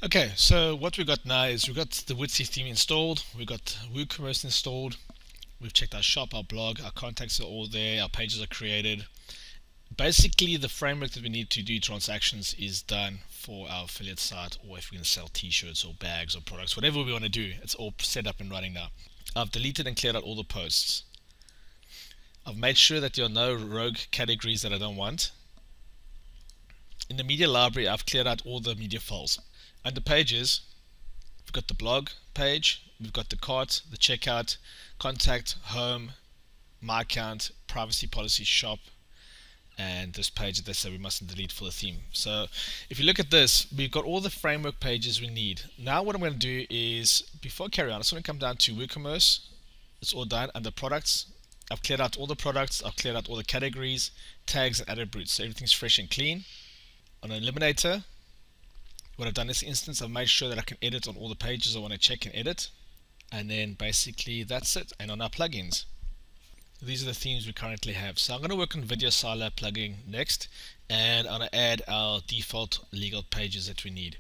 Okay, so what we got now is we've got the Woodsy theme installed, we've got WooCommerce installed, we've checked our shop, our blog, our contacts are all there, our pages are created. Basically, the framework that we need to do transactions is done for our affiliate site, or if we're going to sell t-shirts or bags or products, whatever we want to do, it's all set up and running now. I've deleted and cleared out all the posts. I've made sure that there are no rogue categories that I don't want. In the media library, I've cleared out all the media files. Under pages, we've got the blog page, we've got the cart, the checkout, contact, home, my account, privacy policy, shop, and this page that they say we mustn't delete for the theme. So if you look at this, we've got all the framework pages we need. Now what I'm going to do is, before I carry on, I just want to come down to WooCommerce. It's all done under products. I've cleared out all the products, I've cleared out all the categories, tags, and added brutes, so everything's fresh and clean. On an eliminator, what I've done in this instance, I've made sure that I can edit on all the pages I want to check and edit, and then basically that's it. And on our plugins, these are the themes we currently have. So I'm going to work on Video Silo plugin next, and I'm going to add our default legal pages that we need.